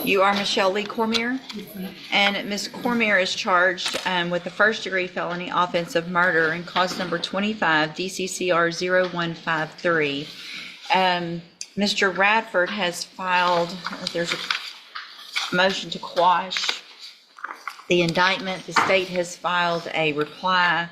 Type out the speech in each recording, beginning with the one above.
You are Michelle Lee Cormier, and Ms. Cormier is charged with the first-degree felony offense of murder in cause number 25 DCCR 0153. Mr. Radford has filed, there's a motion to quash the indictment. The state has filed a reply.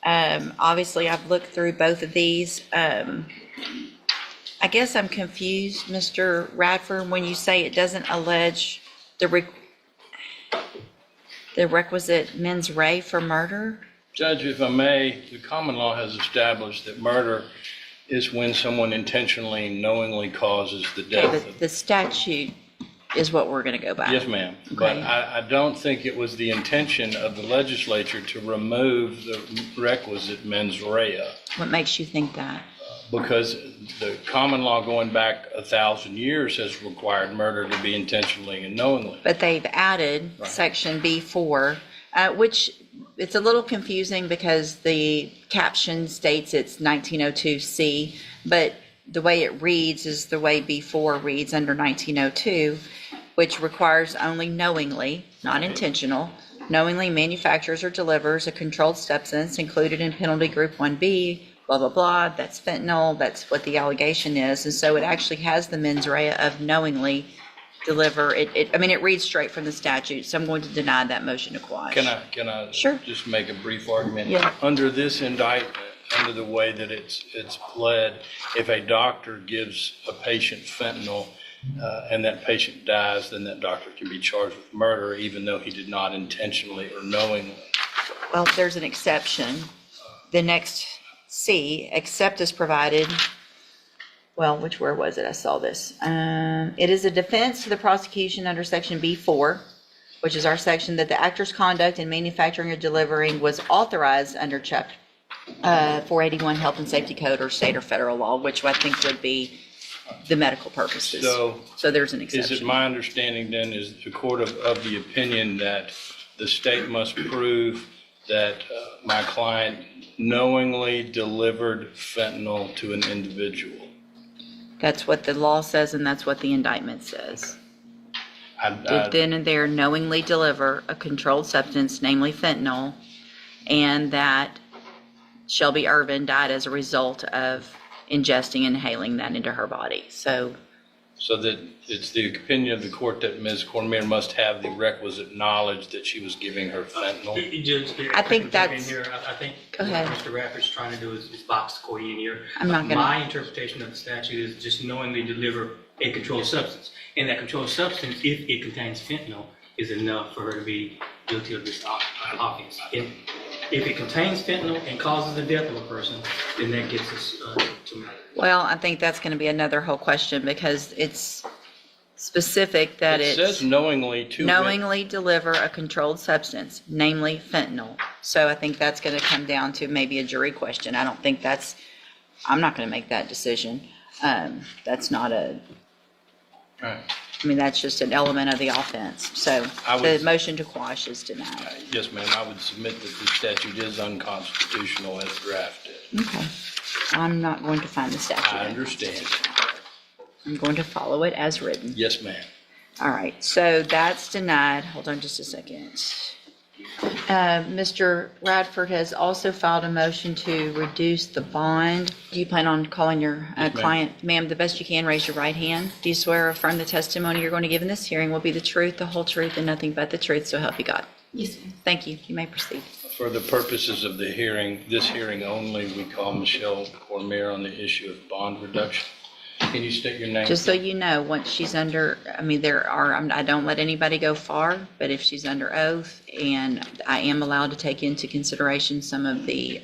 Obviously, I've looked through both of these. I guess I'm confused, Mr. Radford, when you say it doesn't allege the requisite mens rea for murder? Judge, if I may, the common law has established that murder is when someone intentionally and knowingly causes the death. Okay, but the statute is what we're going to go by. Yes, ma'am. Okay. But I don't think it was the intention of the legislature to remove the requisite mens rea. What makes you think that? Because the common law going back 1,000 years has required murder to be intentionally and knowingly. But they've added Right. section B4, which it's a little confusing because the caption states it's 1902C, but the way it reads is the way B4 reads under 1902, which requires only knowingly, not intentional, knowingly manufactures or delivers a controlled substance included in penalty group 1B, blah, blah, blah. That's fentanyl. That's what the allegation is. And so it actually has the mens rea of knowingly deliver. It reads straight from the statute. So I'm going to deny that motion to quash. Can I Sure. just make a brief argument? Yeah. Under this indictment, under the way that it's pled, if a doctor gives a patient fentanyl and that patient dies, then that doctor can be charged with murder even though he did not intentionally or knowingly. Well, there's an exception. The next C, except as provided, well, where was it? I saw this. It is a defense to the prosecution under section B4, which is our section that the actor's conduct in manufacturing or delivering was authorized under chapter 481 Health and Safety Code or state or federal law, which I think would be the medical purposes. So there's an exception. Is it my understanding then, is the court of the opinion that the state must prove that my client knowingly delivered fentanyl to an individual? That's what the law says, and that's what the indictment says. Did I then and there knowingly deliver a controlled substance, namely fentanyl, and that Shelby Irvin died as a result of ingesting and inhaling that into her body. So that it's the opinion of the court that Ms. Cormier must have the requisite knowledge that she was giving her fentanyl? I think that's- I think Go ahead. what Mr. Radford's trying to do is box the court in here. I'm not gonna- My interpretation of the statute is just knowingly deliver a controlled substance. And that controlled substance, if it contains fentanyl, is enough for her to be guilty of this offense. If it contains fentanyl and causes the death of a person, then that gets us to murder. well, I think that's going to be another whole question because it's specific that It says knowingly to. knowingly deliver a controlled substance, namely fentanyl. So I think that's going to come down to maybe a jury question. I don't think I'm not going to make that decision. That's not Right. that's just an element of the offense. So the motion to quash is denied. Yes, ma'am, I would submit that the statute is unconstitutional as drafted. Okay. I'm not going to find the statute. I understand. I'm going to follow it as written. Yes, ma'am. All right, so that's denied. Hold on just a second. Mr. Radford has also filed a motion to reduce the bond. Do you plan on calling your Yes, ma'am. client? Ma'am, the best you can, raise your right hand. Do you swear or affirm the testimony you're going to give in this hearing will be the truth, the whole truth, and nothing but the truth, so help you God? Yes, ma'am. Thank you. You may proceed. For the purposes of the hearing, this hearing only, we call Michelle Cormier on the issue of bond reduction. Can you state your name? Just so you know, once she's under, I don't let anybody go far, but if she's under oath, and I am allowed to take into consideration some of the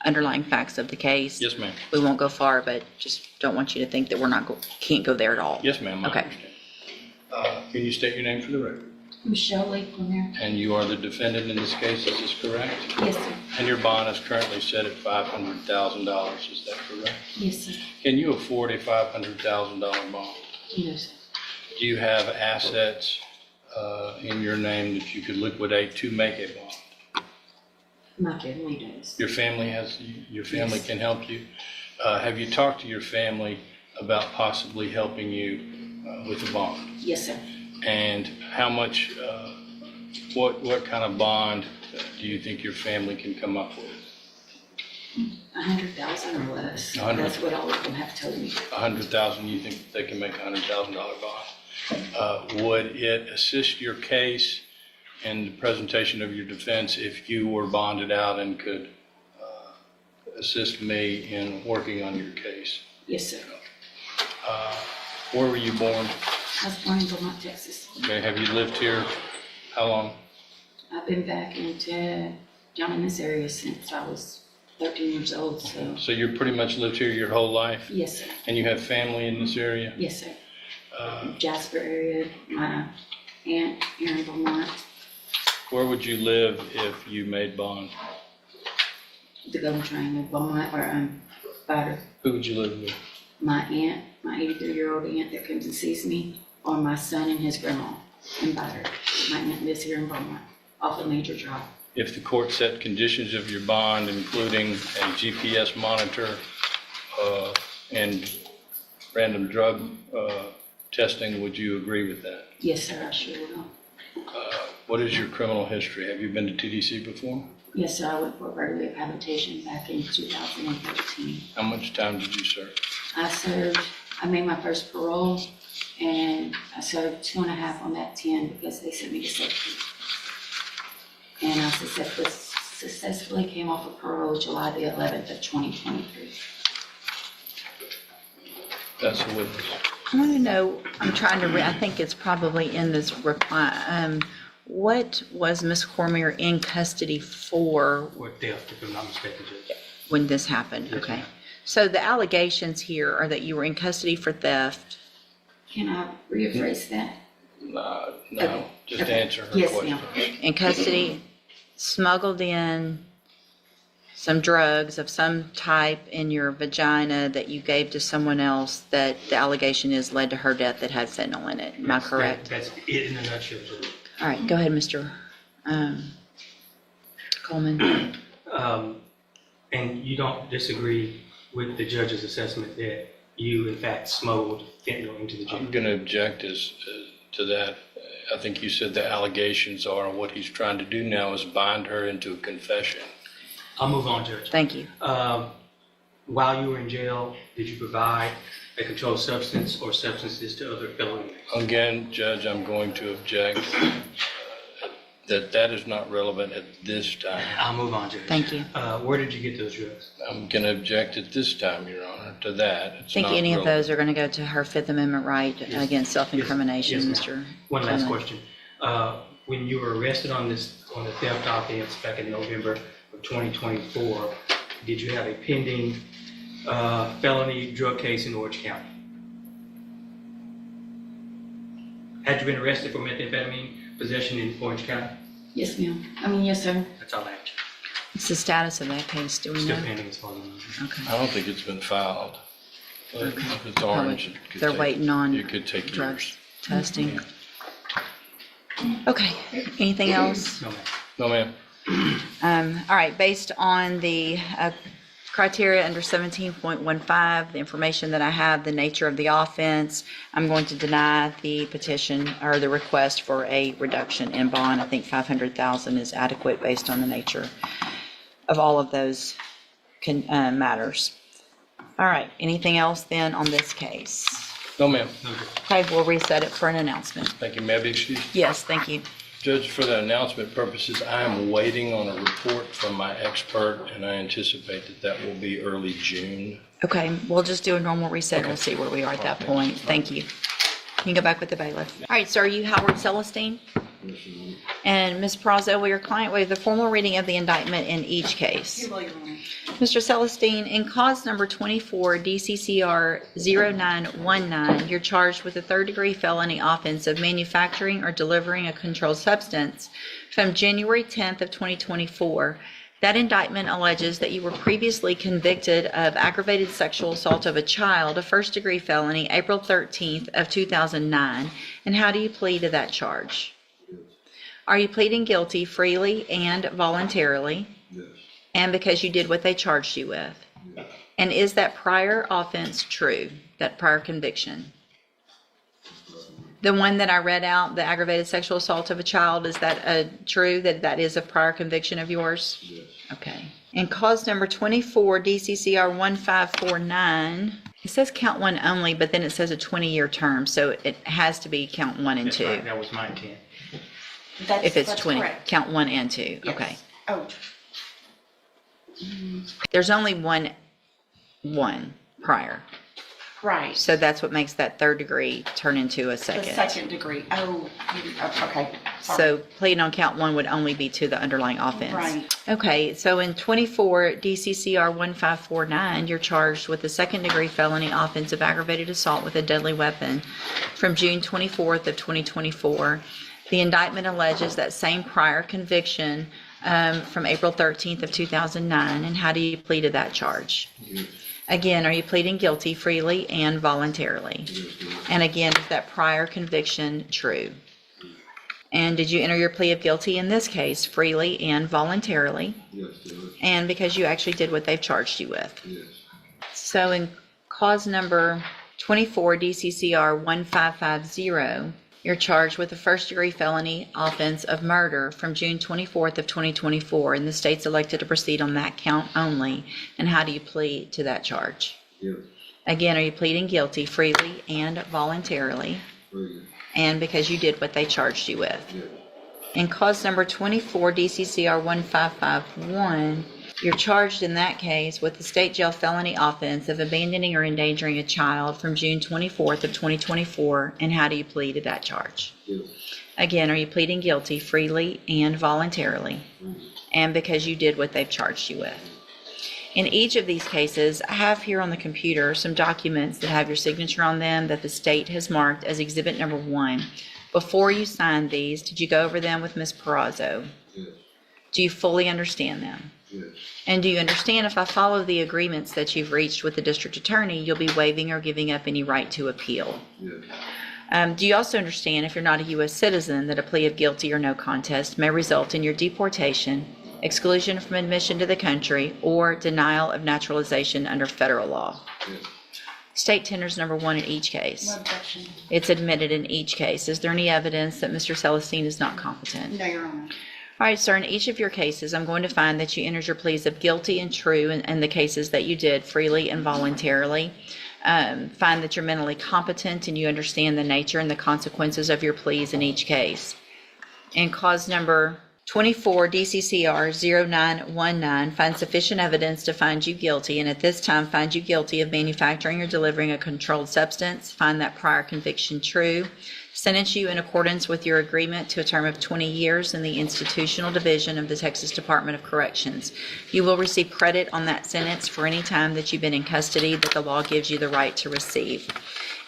underlying facts of the case. Yes, ma'am. We won't go far, but just don't want you to think that can't go there at all. Yes, ma'am, I Okay. understand. Can you state your name for the record? Michelle Lee Cormier. And you are the defendant in this case, is this correct? Yes, sir. And your bond is currently set at $500,000, is that correct? Yes, sir. Can you afford a $500,000 bond? No, sir. Do you have assets in your name that you could liquidate to make a bond? My family does. Your family Yes. can help you? Have you talked to your family about possibly helping you with a bond? Yes, sir. And how much, what kind of bond do you think your family can come up with? 100,000 or less. 100. That's what all of them have told me. 100,000, you think they can make a $100,000 bond? Would it assist your case in the presentation of your defense if you were bonded out and could assist me in working on your case? Yes, sir. Where were you born? I was born in Beaumont, Texas. Okay, have you lived here how long? I've been back down in this area since I was 13 years old, so. So you pretty much lived here your whole life? Yes, sir. And you have family in this area? Yes, sir. Jasper area, my aunt here in Beaumont, Where would you live if you made bond? the Golden Triangle, Beaumont, or Bader. Who would you live with? My aunt, my 83-year-old aunt that comes and sees me, or my son and his grandma in Bader. My aunt lives here in Beaumont, off of Major Drive. If the court set conditions of your bond, including a GPS monitor and random drug testing, would you agree with that? Yes, sir, I sure will. What is your criminal history? Have you been to TDC before? Yes, sir, I went for a burglary of habitation back in 2013. How much time did you serve? I made my first parole, and I served 2.5 on that 10 because they sent me to safety. And I successfully came off of parole July the 11th of 2023. That's a witness. I want to know, I'm trying to, I think it's probably in this reply. What was Ms. Cormier in custody for Or theft, if I'm not mistaken, Judge. when this happened? Yes, Okay. ma'am. So the allegations here are that you were in custody for theft. Can I rephrase that? No, Okay. just Okay. answer her Yes, question. ma'am. In custody, smuggled in some drugs of some type in your vagina that you gave to someone else that the allegation is led to her death that had fentanyl in it. Am I correct? That's it in a nutshell, Judge. All right, go ahead, Mr. Coleman. And you don't disagree with the judge's assessment that you, in fact, smuggled fentanyl into the jail? I'm going to object to that. I think you said the allegations are what he's trying to do now is bind her into a confession. I'll move on, Judge. Thank you. While you were in jail, did you provide a controlled substance or substances to other fellow inmates? Again, Judge, I'm going to object that is not relevant at this time. I'll move on, Judge. Thank you. Where did you get those drugs? I'm going to object at this time, Your Honor, to that. I It's think not any of relevant. those are going to go to her Fifth Amendment right against self-incrimination, Yes, Mr. One last Coleman. question. When you were arrested on the theft offense back in November of 2024, did you have a pending felony drug case in Orange County? Had you been arrested for methamphetamine possession in Orange County? Yes, ma'am. Yes, sir. That's all I asked. What's the status of that case? Do we Still know? pending as far as I know. Okay. I don't think it's been filed. But if it's orange, it could They're take- waiting on it could take drugs years. testing. Okay, anything else? No, ma'am. No, ma'am. All right, based on the criteria under 17.15, the information that I have, the nature of the offense, I'm going to deny the petition or the request for a reduction in bond. I think 500,000 is adequate based on the nature of all of those matters. All right, anything else then on this case? No, ma'am. No, Judge. Okay, we'll reset it for an announcement. Thank you. May I be excused? Yes, thank you. Judge, for the announcement purposes, I am waiting on a report from my expert, and I anticipate that will be early June. Okay, we'll just do a normal reset and we'll see where we are at that point. Thank you. You can go back with the bailiff. All right, so are you Howard Celestine? And Ms. Prazo, will your client waive the formal reading of the indictment in each case? Mr. Celestine, in cause number 24 DCCR 0919, you're charged with a third-degree felony offense of manufacturing or delivering a controlled substance from January 10th of 2024. That indictment alleges that you were previously convicted of aggravated sexual assault of a child, a first-degree felony, April 13th of 2009. And how do you plead to that charge? Are you pleading guilty freely and voluntarily? Yes. And because you did what they charged you with? Yes. And is that prior offense true, that prior conviction? The one that I read out, the aggravated sexual assault of a child, is that true, that that is a prior conviction of yours? Yes. Okay. And cause number 24, DCCR 1549, it says count one only, but then it says a 20-year term, so it has to be count one and That's two. right, that was my intent. If it's That's 20, correct. count one and two, Yes. okay. Oh, There's only one prior, right. so that's what makes that third degree turn into a The second. second degree. Oh, okay. Sorry. So pleading on count one would only be to the underlying offense. Right. Okay, so in 24 DCCR 1549, you're charged with a second degree felony offense of aggravated assault with a deadly weapon from June 24th of 2024. The indictment alleges that same prior conviction from April 13th of 2009. And how do you plead to that charge? Yes. Again, are you pleading guilty freely and voluntarily? Yes, ma'am. And again, is that prior conviction true? And did you enter your plea of guilty in this case freely and voluntarily? Yes, Judge. And because you actually did what they've charged you with? Yes. So in cause number 24 DCCR 1550, you're charged with a first degree felony offense of murder from June 24th of 2024, and the state's elected to proceed on that count only. And how do you plead to that charge? Yes. Again, are you pleading guilty freely and voluntarily? Freely. And because you did what they charged you with? Yes. In cause number 24 DCCR 1551, you're charged in that case with the state jail felony offense of abandoning or endangering a child from June 24th of 2024. And how do you plead to that charge? Yes. Again, are you pleading guilty freely and voluntarily? Freely. And because you did what they've charged you with? In each of these cases, I have here on the computer some documents that have your signature on them that the state has marked as exhibit number 1. Before you signed these, did you go over them with Ms. Perazzo? Yes. Do you fully understand them? Yes. And do you understand if I follow the agreements that you've reached with the district attorney, you'll be waiving or giving up any right to appeal? Yes. Do you also understand if you're not a U.S. citizen that a plea of guilty or no contest may result in your deportation, exclusion from admission to the country, or denial of naturalization under federal law? Yes. State tenders number 1 in each case. No objection. It's admitted in each case. Is there any evidence that Mr. Celestine is not competent? No, Your Honor. All right, sir, in each of your cases, I'm going to find that you entered your pleas of guilty and true in the cases that you did freely and voluntarily. Find that you're mentally competent and you understand the nature and the consequences of your pleas in each case. In cause number 24 DCCR 0919, find sufficient evidence to find you guilty, and at this time find you guilty of manufacturing or delivering a controlled substance. Find that prior conviction true. Sentence you in accordance with your agreement to a term of 20 years in the institutional division of the Texas Department of Corrections. You will receive credit on that sentence for any time that you've been in custody that the law gives you the right to receive.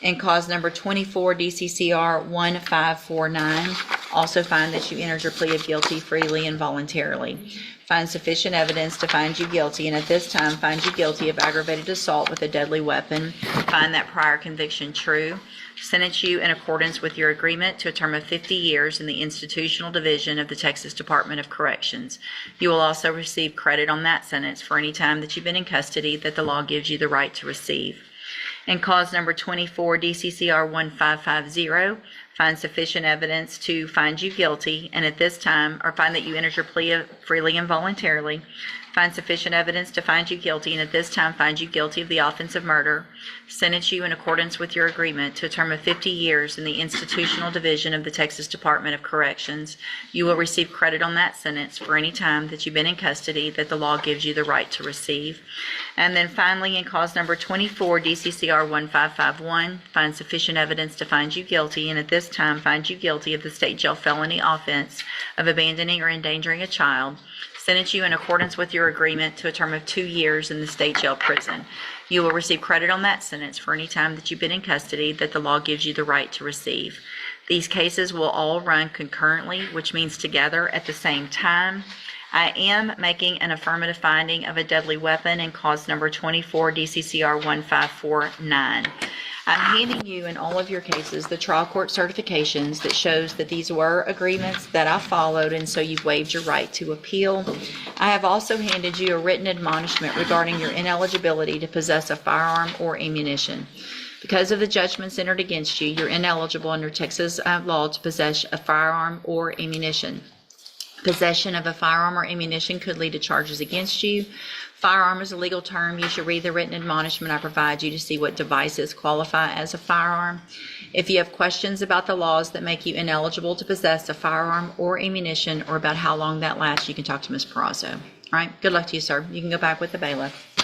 In cause number 24 DCCR 1549, also find that you entered your plea of guilty freely and voluntarily. Find sufficient evidence to find you guilty, and at this time find you guilty of aggravated assault with a deadly weapon. Find that prior conviction true. Sentence you in accordance with your agreement to a term of 50 years in the institutional division of the Texas Department of Corrections. You will also receive credit on that sentence for any time that you've been in custody that the law gives you the right to receive. In cause number 24 DCCR 1550, find sufficient evidence to find you guilty, and at this time, or find that you entered your plea freely and voluntarily. Find sufficient evidence to find you guilty, and at this time find you guilty of the offense of murder. Sentence you in accordance with your agreement to a term of 50 years in the institutional division of the Texas Department of Corrections. You will receive credit on that sentence for any time that you've been in custody that the law gives you the right to receive. And then finally, in cause number 24 DCCR 1551, find sufficient evidence to find you guilty, and at this time find you guilty of the state jail felony offense of abandoning or endangering a child. Sentence you in accordance with your agreement to a term of 2 years in the state jail prison. You will receive credit on that sentence for any time that you've been in custody that the law gives you the right to receive. These cases will all run concurrently, which means together at the same time. I am making an affirmative finding of a deadly weapon in cause number 24 DCCR 1549. I'm handing you in all of your cases the trial court certifications that shows that these were agreements that I followed, and so you've waived your right to appeal. I have also handed you a written admonishment regarding your ineligibility to possess a firearm or ammunition. Because of the judgments entered against you, you're ineligible under Texas law to possess a firearm or ammunition. Possession of a firearm or ammunition could lead to charges against you. Firearm is a legal term. You should read the written admonishment I provide you to see what devices qualify as a firearm. If you have questions about the laws that make you ineligible to possess a firearm or ammunition, or about how long that lasts, you can talk to Ms. Perazzo. All right, good luck to you, sir. You can go back with the bailiff.